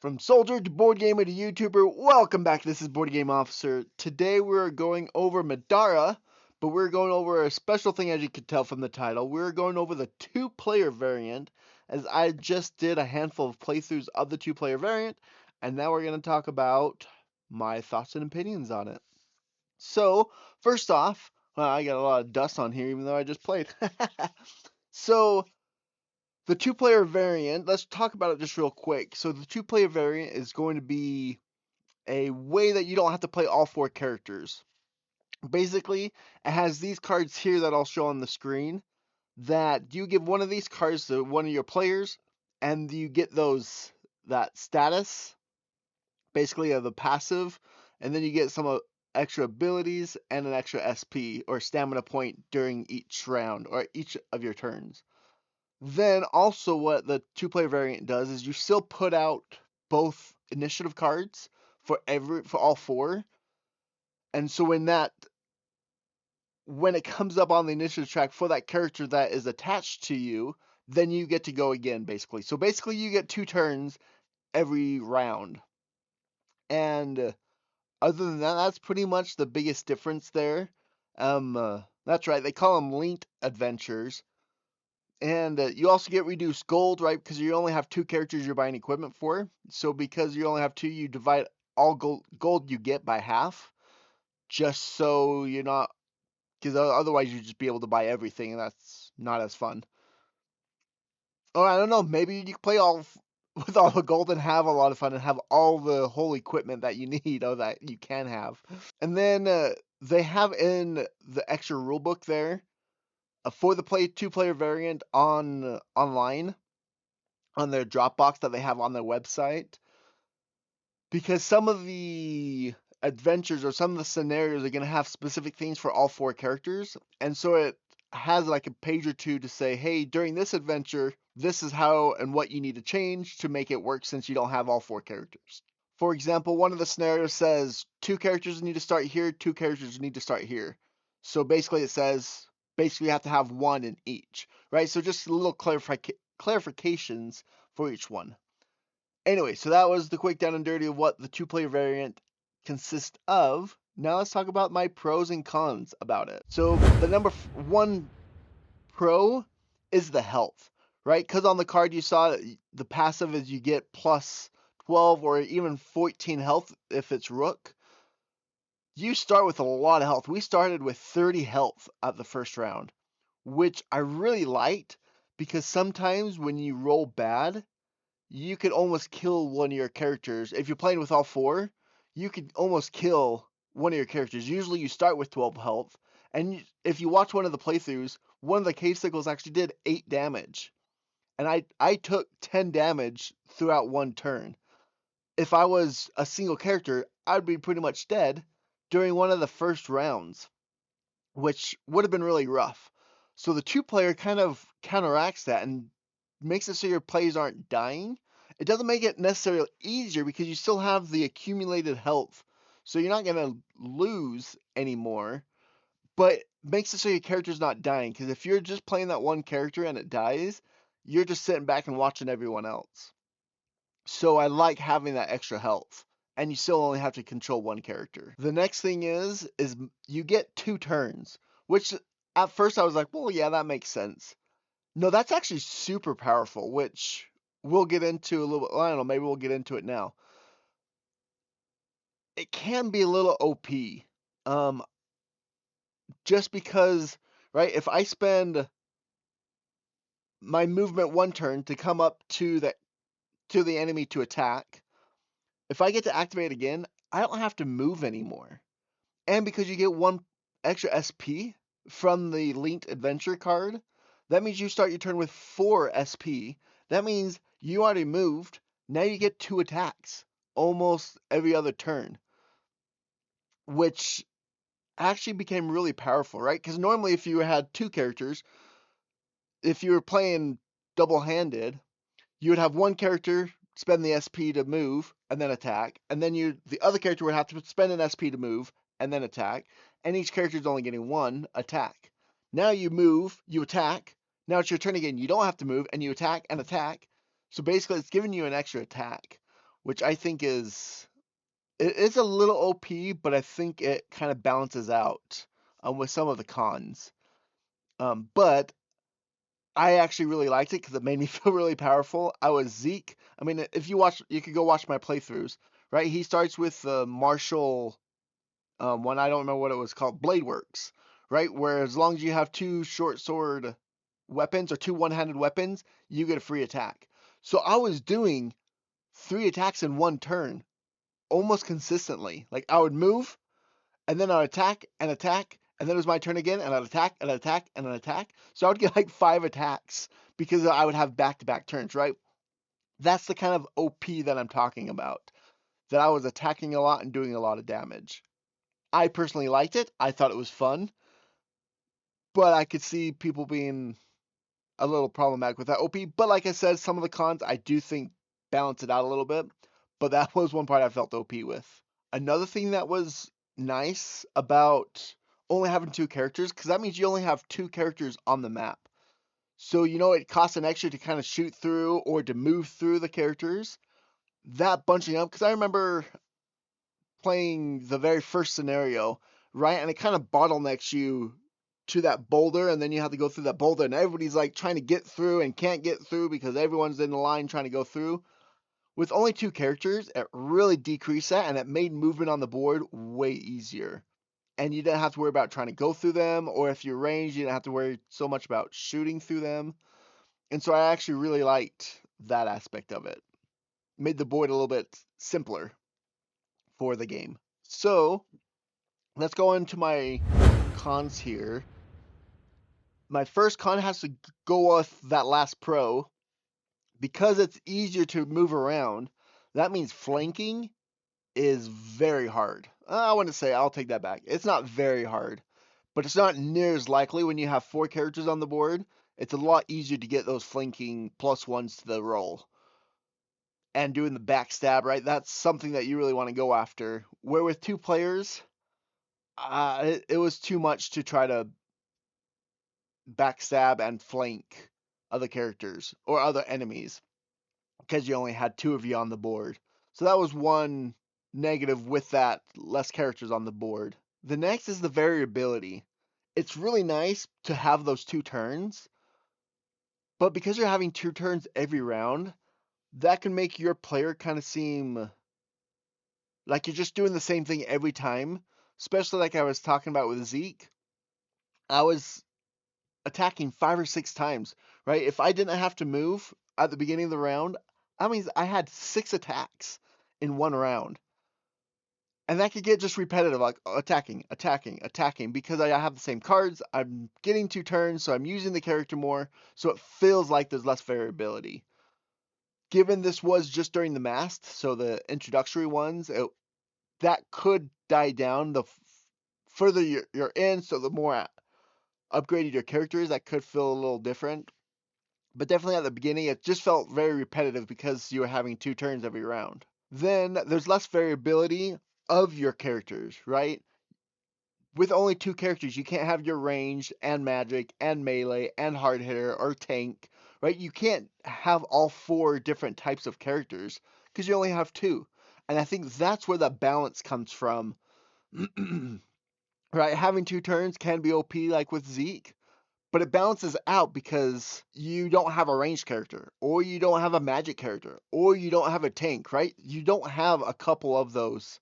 From soldier to board gamer to YouTuber, welcome back. This is Board Game Officer. Today we're going over Middara, but we're going over a special thing, as you can tell from the title. We're going over the two-player variant, as I just did a handful of playthroughs of the two-player variant, and now we're going to talk about my thoughts and opinions on it. So, first off, well, I got a lot of dust on here, even though I just played. So, the two-player variant, let's talk about it just real quick. So the two-player variant is going to be a way that you don't have to play all four characters. Basically, it has these cards here that I'll show on the screen that you give one of these cards to one of your players and you get that status, basically of the passive, and then you get some extra abilities and an extra SP or stamina point during each round or each of your turns. Then also what the two-player variant does is you still put out both initiative cards for all four. And so when it comes up on the initiative track for that character that is attached to you, then you get to go again basically. So basically you get 2 turns every round. And other than that, that's pretty much the biggest difference there. That's right, they call them linked adventures. And you also get reduced gold, right? Because you only have 2 characters you're buying equipment for. So because you only have 2, you divide all gold you get by half. Just so you're not, because otherwise you'd just be able to buy everything, and that's not as fun. Or I don't know, maybe you can play with all the gold and have a lot of fun and have all the whole equipment that you need or that you can have. And then they have in the extra rulebook there for the two-player variant online on their Dropbox that they have on their website, because some of the adventures or some of the scenarios are going to have specific things for all 4 characters, and so it has like a page or two to say, hey, during this adventure, this is how and what you need to change to make it work since you don't have all 4 characters. For example, one of the scenarios says 2 characters need to start here, 2 characters need to start here. So basically it says you have to have one in each, right? So just a little clarifications for each one. Anyway, so that was the quick down and dirty of what the two-player variant consists of. Now let's talk about my pros and cons about it. So the number one pro is the health, right? Because on the card you saw the passive is you get plus 12 or even 14 health if it's Rook. You start with a lot of health. We started with 30 health at the first round, which I really liked because sometimes when you roll bad, you could almost kill one of your characters. If you're playing with all 4, you could almost kill one of your characters. Usually you start with 12 health, and if you watch one of the playthroughs, one of the cave sickles actually did 8 damage. And I took 10 damage throughout one turn. If I was a single character, I'd be pretty much dead during one of the first rounds, which would have been really rough. So the two-player kind of counteracts that and makes it so your plays aren't dying. It doesn't make it necessarily easier because you still have the accumulated health, so you're not going to lose anymore, but makes it so your character's not dying, because if you're just playing that one character and it dies, you're just sitting back and watching everyone else. So I like having that extra health, and you still only have to control one character. The next thing is you get 2 turns, which at first I was like, well, yeah, that makes sense. No, that's actually super powerful, which we'll get into a little bit. I don't know, maybe we'll get into it now. It can be a little OP. Just because, right, if I spend my movement 1 turn to come up to the enemy to attack, if I get to activate again, I don't have to move anymore. And because you get 1 extra SP from the linked adventure card, that means you start your turn with 4 SP. That means you already moved. Now you get 2 attacks almost every other turn, which actually became really powerful, right? Because normally if you had 2 characters, if you were playing double-handed, you would have 1 character spend the SP to move and then attack, and then the other character would have to spend an SP to move and then attack, and each character is only getting 1 attack. Now you move, you attack, now it's your turn again. You don't have to move, and you attack and attack. So basically it's giving you an extra attack, which I think it is a little OP, but I think it kind of balances out with some of the cons. But I actually really liked it because it made me feel really powerful. I was Zeke. I mean, if you watch, you could go watch my playthroughs, right? He starts with the martial one. I don't remember what it was called, Blade Works, right? Where as long as you have two short sword weapons or two one-handed weapons, you get a free attack. So I was doing 3 attacks in one turn almost consistently. Like I would move, and then I'd attack, and then it was my turn again, and I'd attack, and I'd attack, and an attack. So I would get like 5 attacks because I would have back-to-back turns, right? That's the kind of OP that I'm talking about. That I was attacking a lot and doing a lot of damage. I personally liked it. I thought it was fun, but I could see people being a little problematic with that OP. But like I said, some of the cons I do think balance it out a little bit. But that was one part I felt OP with. Another thing that was nice about only having 2 characters, because that means you only have 2 characters on the map. So, it costs an extra to kind of shoot through or to move through the characters. That bunching up, because I remember playing the very first scenario, right? And it kind of bottlenecks you to that boulder, and then you have to go through that boulder, and everybody's like trying to get through and can't get through because everyone's in the line trying to go through. With only 2 characters, it really decreased that, and it made movement on the board way easier. And you didn't have to worry about trying to go through them, or if you're ranged, you didn't have to worry so much about shooting through them. And so I actually really liked that aspect of it. Made the board a little bit simpler for the game. So let's go into my cons here. My first con has to go with that last pro. Because it's easier to move around, that means flanking is very hard. I want to say, I'll take that back. It's not very hard, but it's not near as likely when you have 4 characters on the board. It's a lot easier to get those flanking +1s to the roll. And doing the backstab, right? That's something that you really want to go after. Where with 2 players, it was too much to try to backstab and flank other characters or other enemies because you only had 2 of you on the board. So that was one negative with that less characters on the board. The next is the variability. It's really nice to have those 2 turns, but because you're having 2 turns every round, that can make your player kind of seem like you're just doing the same thing every time. Especially like I was talking about with Zeke. I was attacking 5 or 6 times, right? If I didn't have to move at the beginning of the round, that means I had 6 attacks in one round. And that could get just repetitive, like attacking, because I have the same cards. I'm getting 2 turns, so I'm using the character more, so it feels like there's less variability. Given this was just during the Mast, so the introductory ones, that could die down the further you're in, so the more upgraded your character is, that could feel a little different. But definitely at the beginning, it just felt very repetitive because you were having 2 turns every round. Then there's less variability of your characters, right? With only 2 characters, you can't have your ranged and magic and melee and hard hitter or tank, right? You can't have all 4 different types of characters because you only have 2. And I think that's where the balance comes from. Right? Having 2 turns can be OP like with Zeke, but it balances out because you don't have a ranged character, or you don't have a magic character, or you don't have a tank, right? You don't have a couple of those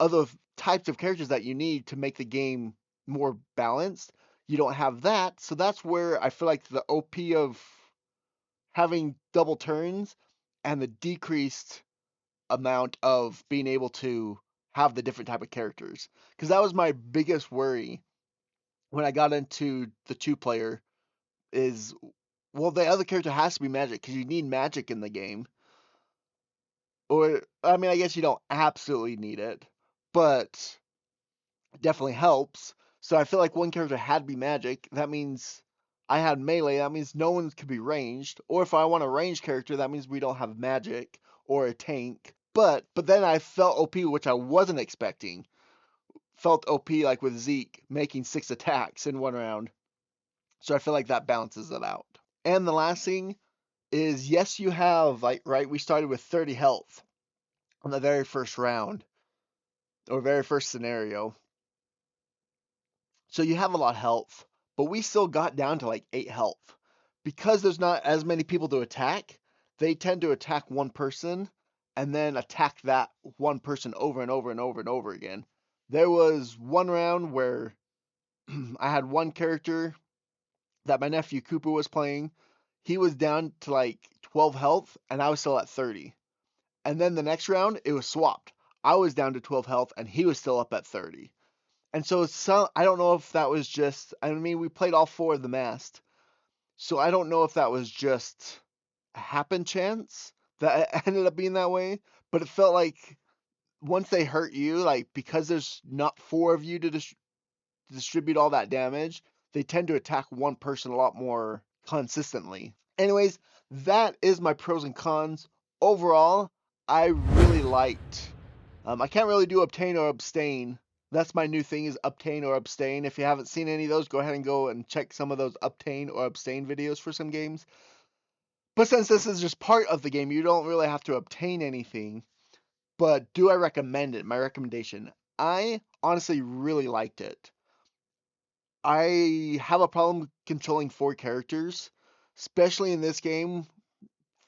other types of characters that you need to make the game more balanced. You don't have that, so that's where I feel like the OP of having double turns and the decreased amount of being able to have the different type of characters. Because that was my biggest worry when I got into the 2 player is, well, the other character has to be magic because you need magic in the game. Or, I mean, I guess you don't absolutely need it, but it definitely helps. So I feel like one character had to be magic. That means I had melee. That means no one could be ranged. Or if I want a ranged character, that means we don't have magic or a tank. But then I felt OP, which I wasn't expecting. Felt OP like with Zeke making 6 attacks in one round. So I feel like that balances it out. And the last thing is, yes, you have, like, right, we started with 30 health. on the very first round or very first scenario. So you have a lot of health, but we still got down to like 8 health. Because there's not as many people to attack, they tend to attack one person and then attack that one person over and over and over and over again. There was one round where I had one character that my nephew Cooper was playing. He was down to like 12 health and I was still at 30. And then the next round, it was swapped. I was down to 12 health and he was still up at 30. And so I don't know if that was just, I mean, we played all 4 of the mast. So I don't know if that was just a happen chance that it ended up being that way, but it felt like once they hurt you, like because there's not 4 of you to distribute all that damage, they tend to attack one person a lot more consistently. Anyways, that is my pros and cons. Overall, I really liked. I can't really do obtain or abstain. That's my new thing is obtain or abstain. If you haven't seen any of those, go ahead and go and check some of those obtain or abstain videos for some games. But since this is just part of the game, you don't really have to obtain anything. But do I recommend it? My recommendation. I honestly really liked it. I have a problem controlling 4 characters, especially in this game.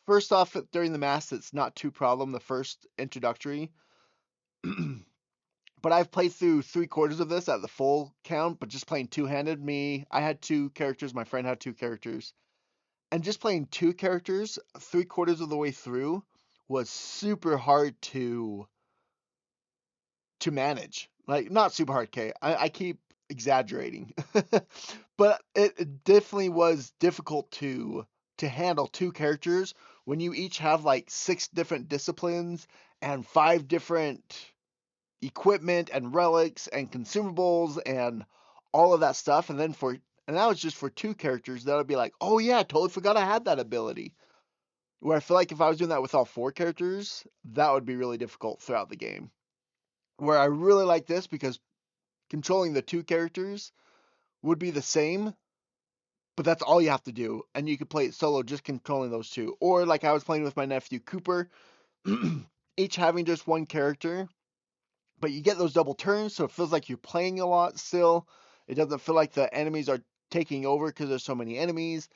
First off, during the mass, it's not too problem, the first introductory. But I've played through 3/4 of this at the full count, but just playing two-handed. I had 2 characters, my friend had 2 characters. And just playing 2 characters 3/4 of the way through was super hard to manage. Like not super hard, K. I keep exaggerating. But it definitely was difficult to handle 2 characters when you each have like 6 different disciplines and 5 different equipment and relics and consumables and all of that stuff. And that was just for 2 characters. That would be like, oh yeah, I totally forgot I had that ability. Where I feel like if I was doing that with all 4 characters, that would be really difficult throughout the game. Where I really like this because controlling the 2 characters would be the same, but that's all you have to do. And you could play it solo just controlling those 2. Or like I was playing with my nephew Cooper, each having just 1 character, but you get those double turns, so it feels like you're playing a lot still. It doesn't feel like the enemies are taking over because there's so many enemies.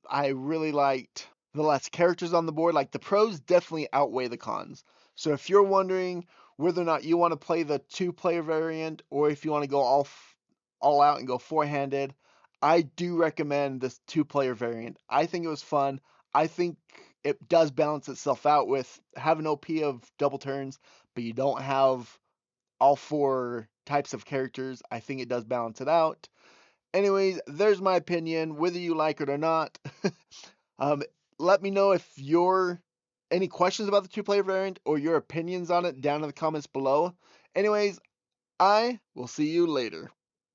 I really liked the less characters on the board. Like the pros definitely outweigh the cons. So if you're wondering whether or not you want to play the 2-player variant or if you want to go all out and go 4-handed, I do recommend this 2-player variant. I think it was fun. I think it does balance itself out with having OP of double turns, but you don't have all 4 types of characters. I think it does balance it out. Anyways, there's my opinion, whether you like it or not. um, Let me know if any questions about the 2-player variant or your opinions on it down in the comments below. Anyways, I will see you later.